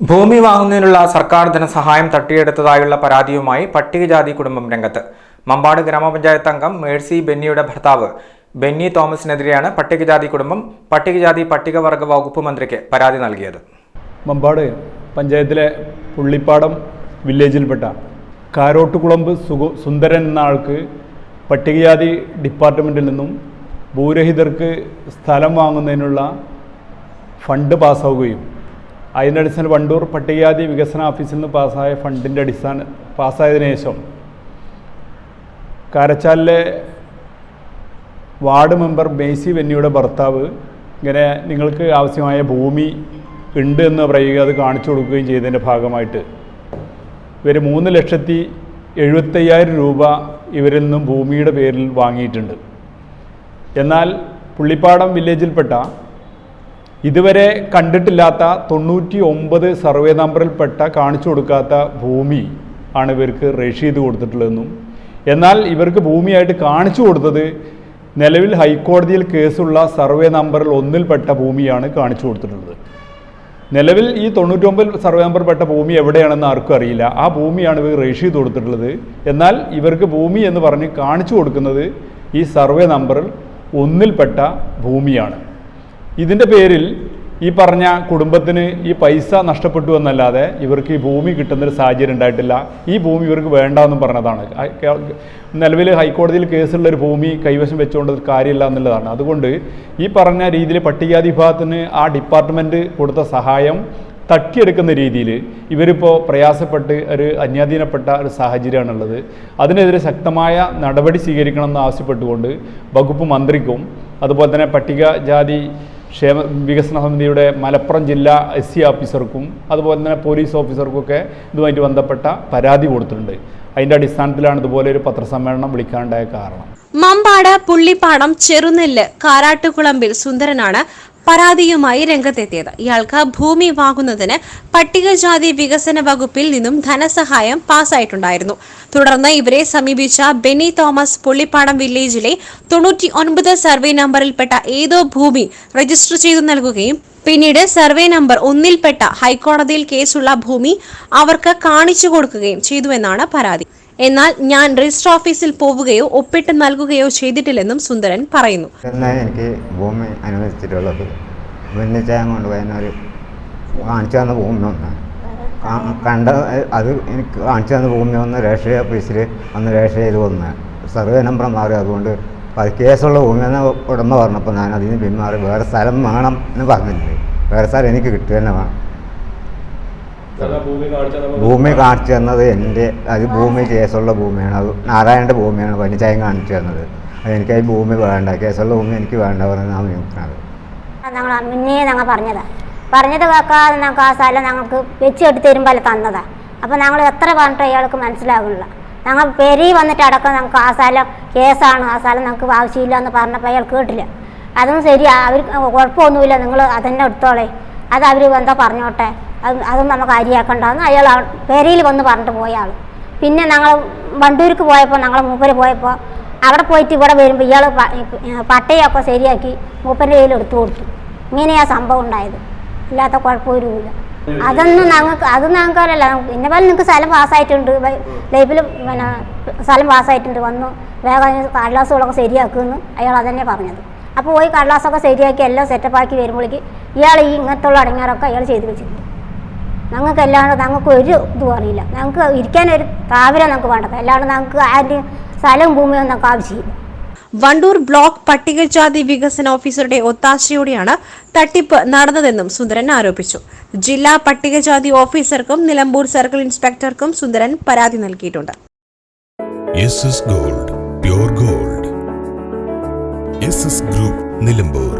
ഭൂമി വാങ്ങുന്നതിനുള്ള സർക്കാർ ധനസഹായം തട്ടിയെടുത്തതായുള്ള പരാതിയുമായി പട്ടികജാതി കുടുംബം രംഗത്ത്. മമ്പാട് ഗ്രാമപഞ്ചായത്ത് അംഗം മേഴ്സി ബെന്നിയുടെ ഭർത്താവ് ബെന്നി തോമസിനെതിരെയാണ് പട്ടികജാതി കുടുംബം പട്ടികജാതി പട്ടികവർഗ വകുപ്പ് മന്ത്രിക്ക് പരാതി നൽകിയത്. മമ്പാട് പഞ്ചായത്തിലെ പുള്ളിപ്പാടം വില്ലേജിൽപ്പെട്ട കാരോട്ടുകുളമ്പ് സുന്ദരൻ എന്ന ആൾക്ക് പട്ടികജാതി ഡിപ്പാർട്ട്മെൻറ്റിൽ നിന്നും ഭൂരഹിതർക്ക് സ്ഥലം വാങ്ങുന്നതിനുള്ള ഫണ്ട് പാസ്സാവുകയും അതിൻ്റെ അടിസ്ഥാനത്തിൽ വണ്ടൂർ പട്ടികജാതി വികസന ഓഫീസിൽ നിന്ന് പാസ്സായ ഫണ്ടിൻ്റെ പാസ്സായതിനു ശേഷം കാരച്ചാലിലെ വാർഡ് മെമ്പർ മേഴ്സി ബെന്നിയുടെ ഭർത്താവ് ഇങ്ങനെ നിങ്ങൾക്ക് ആവശ്യമായ ഭൂമി ഉണ്ട് എന്ന് പറയുക, അത് കാണിച്ചു കൊടുക്കുകയും ചെയ്തതിൻ്റെ ഭാഗമായിട്ട് ഇവർ 3,70,75,000 രൂപ ഇവരിൽ നിന്നും ഭൂമിയുടെ പേരിൽ വാങ്ങിയിട്ടുണ്ട്. എന്നാൽ പുള്ളിപ്പാടം വില്ലേജിൽപ്പെട്ട ഇതുവരെ കണ്ടിട്ടില്ലാത്ത 99 സർവേ നമ്പറിൽപ്പെട്ട കാണിച്ചു കൊടുക്കാത്ത ഭൂമി ആണ് ഇവർക്ക് രസീത് കൊടുത്തിട്ടുള്ളതെന്നും, എന്നാൽ ഇവർക്ക് ഭൂമിയായിട്ട് കാണിച്ചു കൊടുത്തത് നിലവിൽ ഹൈക്കോടതിയിൽ കേസുള്ള സർവേ നമ്പറിൽ 1 ഭൂമിയാണ് കാണിച്ചു കൊടുത്തിട്ടുള്ളത്. നിലവിൽ ഈ 99 സർവേ നമ്പറിൽപ്പെട്ട ഭൂമി എവിടെയാണെന്ന് ആർക്കും അറിയില്ല. ആ ഭൂമിയാണ് ഇവർ രസീത് കൊടുത്തിട്ടുള്ളത്. എന്നാൽ ഇവർക്ക് ഭൂമി എന്ന് പറഞ്ഞ് കാണിച്ചു കൊടുക്കുന്നത് ഈ സർവേ നമ്പറിൽ 1 ഭൂമിയാണ്. ഇതിൻ്റെ പേരിൽ ഈ പറഞ്ഞ കുടുംബത്തിന് ഈ പൈസ നഷ്ടപ്പെട്ടു എന്നല്ലാതെ ഇവർക്ക് ഈ ഭൂമി കിട്ടുന്നൊരു സാഹചര്യം ഉണ്ടായിട്ടില്ല. ഈ ഭൂമി ഇവർക്ക് വേണ്ടെന്നും പറഞ്ഞതാണ്. നിലവിൽ ഹൈക്കോടതിയിൽ കേസുള്ളൊരു ഭൂമി കൈവശം വെച്ചുകൊണ്ട് കാര്യമില്ല എന്നുള്ളതാണ്. അതുകൊണ്ട് ഈ പറഞ്ഞ രീതിയിൽ പട്ടികജാതി വിഭാഗത്തിന് ആ ഡിപ്പാർട്ട്മെൻറ്റ് കൊടുത്ത സഹായം തട്ടിയെടുക്കുന്ന രീതിയിൽ ഇവരിപ്പോൾ പ്രയാസപ്പെട്ട് ഒരു അന്യാധീനപ്പെട്ട ഒരു സാഹചര്യമാണുള്ളത്. അതിനെതിരെ ശക്തമായ നടപടി സ്വീകരിക്കണമെന്ന് ആവശ്യപ്പെട്ടുകൊണ്ട് വകുപ്പ് മന്ത്രിക്കും അതുപോലെ തന്നെ പട്ടികജാതി വികസന സമിതിയുടെ മലപ്പുറം ജില്ലാ SC ഓഫീസർക്കും അതുപോലെ തന്നെ പോലീസ് ഓഫീസർക്കൊക്കെ ഇതുമായിട്ട് ബന്ധപ്പെട്ട പരാതി കൊടുത്തിട്ടുണ്ട്. അതിൻ്റെ അടിസ്ഥാനത്തിലാണ് ഇതുപോലെ ഒരു പത്രസമ്മേളനം വിളിക്കാനുണ്ടായ കാരണം. മമ്പാട് പുള്ളിപ്പാടം ചെറുനെല്ല് കാരാട്ടുകുളമ്പിൽ സുന്ദരനാണ് പരാതിയുമായി രംഗത്തെത്തിയത്. ഇയാൾക്ക് ഭൂമി വാങ്ങുന്നതിന് പട്ടികജാതി വികസന വകുപ്പിൽ നിന്നും ധനസഹായം പാസ്സായിട്ടുണ്ടായിരുന്നു. തുടർന്ന് ഇവരെ സമീപിച്ച ബെന്നി തോമസ് പുള്ളിപ്പാടം വില്ലേജിലെ 99 സർവേ നമ്പറിൽപ്പെട്ട ഏതോ ഭൂമി രജിസ്റ്റർ ചെയ്തു നൽകുകയും പിന്നീട് സർവേ നമ്പർ 1 ഹൈക്കോടതിയിൽ കേസുള്ള ഭൂമി അവർക്ക് കാണിച്ചു കൊടുക്കുകയും ചെയ്തുവെന്നാണ് പരാതി. എന്നാൽ ഞാൻ രജിസ്റ്റർ ഓഫീസിൽ പോവുകയോ ഒപ്പിട്ട് നൽകുകയോ ചെയ്തിട്ടില്ലെന്നും സുന്ദരൻ പറയുന്നു. എനിക്ക് ഭൂമി അനുവദിച്ചിട്ടുള്ളത് വെണ്ണിച്ചായം കൊണ്ടുപോയെന്നൊരു കാണിച്ചു തന്ന ഭൂമി ഒന്ന് കണ്ട അത് എനിക്ക് കാണിച്ചു തന്ന ഭൂമി ഒന്ന് രജിസ്റ്റർ ഓഫീസിൽ ഒന്ന് രജിസ്റ്റർ ചെയ്ത് വന്ന് സർവേ നമ്പർ മാറി. അതുകൊണ്ട് അത് കേസുള്ള ഭൂമി എന്ന ഉടമ പറഞ്ഞപ്പോൾ ഞാൻ അതിന് പിന്മാറി വേറെ സ്ഥലം വേണം എന്ന് പറഞ്ഞിട്ടുണ്ട്. വേറെ സ്ഥലം എനിക്ക് കിട്ടുക തന്നെ വേണം. ഭൂമി കാണിച്ചു തന്നത് എൻ്റെ അത് ഭൂമി കേസുള്ള ഭൂമിയാണ്. അത് നാരായണൻ്റെ ഭൂമിയാണ് പഞ്ചായം കാണിച്ചു തന്നത്. അതെനിക്ക് ഈ ഭൂമി വേണ്ട, കേസുള്ള ഭൂമി എനിക്ക് വേണ്ട പറഞ്ഞാൽ നിൽക്കുന്നത്. ഞങ്ങൾ മുന്നേ ഞങ്ങൾ പറഞ്ഞത് കേൾക്കാതെ ഞങ്ങൾക്ക് ആ സ്ഥലം ഞങ്ങൾക്ക് വെച്ച് കെട്ടി തരുമ്പോൾ തന്നതാണ്. അപ്പോൾ ഞങ്ങൾ എത്ര പറഞ്ഞിട്ട് അയാൾക്ക് മനസ്സിലാകുന്നില്ല. ഞങ്ങൾ പെരി വന്നിട്ട് അടക്കം ഞങ്ങൾക്ക് ആ സ്ഥലം കേസാണ്, ആ സ്ഥലം ഞങ്ങൾക്ക് ആവശ്യമില്ല എന്ന് പറഞ്ഞപ്പോൾ അയാൾ കേട്ടില്ല. അതും ശരി, അവർ കുഴപ്പമൊന്നുമില്ല, നിങ്ങൾ അതെന്നെ എടുത്തോളേ, അത് അവർ എന്താ പറഞ്ഞോട്ടെ, അതൊന്നും നമുക്ക് അരിയാക്കണ്ടെന്ന് അയാൾ പെരിയിൽ വന്ന് പറഞ്ഞിട്ട് പോയ ആൾ. പിന്നെ ഞങ്ങൾ വണ്ടൂർക്ക് പോയപ്പോൾ ഞങ്ങൾ മൂപ്പര് പോയപ്പോൾ അവിടെ പോയിട്ട് ഇവിടെ വരുമ്പോൾ ഇയാൾ പട്ടയൊക്കെ ശരിയാക്കി മൂപ്പൻ്റെ കയ്യിൽ എടുത്തു കൊടുത്തു. ഇങ്ങനെയാണ് സംഭവം ഉണ്ടായത്. ഇല്ലാത്ത കുഴപ്പമൊന്നുമില്ല. ഞങ്ങൾക്കല്ല, പിന്നെ പോലെ നിങ്ങൾക്ക് സ്ഥലം പാസ്സായിട്ടുണ്ട്, ലൈഫിൽ പിന്നെ സ്ഥലം പാസ്സായിട്ടുണ്ട്, വന്നു വേഗം കടലാസുകളൊക്കെ ശരിയാക്കുമെന്ന് അയാൾ അതന്നെ പറഞ്ഞത്. അപ്പോൾ പോയി കടലാസൊക്കെ ശരിയാക്കി എല്ലാം സെറ്റപ്പാക്കി വരുമ്പോഴേക്ക് ഇയാൾ ഈ ഇങ്ങനത്തുള്ള അടങ്ങാറൊക്കെ അയാൾ ചെയ്തു വെച്ചിട്ടുണ്ട്. ഞങ്ങൾക്ക് അല്ലാണ്ട് ഞങ്ങൾക്ക് ഒരു ഇതും അറിയില്ല. ഞങ്ങൾക്ക് ഇരിക്കാനൊരു താവരം ഞങ്ങൾക്ക് വേണ്ടത്, അല്ലാണ്ട് ഞങ്ങൾക്ക് ആരുടെ സ്ഥലവും ഭൂമിയും ഞങ്ങൾക്ക് ആവശ്യമില്ല. വണ്ടൂർ ബ്ലോക്ക് പട്ടികജാതി വികസന ഓഫീസറുടെ ഒത്താശയോടെയാണ് തട്ടിപ്പ് നടന്നതെന്നും സുന്ദരൻ ആരോപിച്ചു. ജില്ലാ പട്ടികജാതി ഓഫീസർക്കും നിലമ്പൂർ സർക്കിൾ ഇൻസ്പെക്ടർക്കും സുന്ദരൻ പരാതി നൽകിയിട്ടുണ്ട്. Gold pure gold group Nilambur.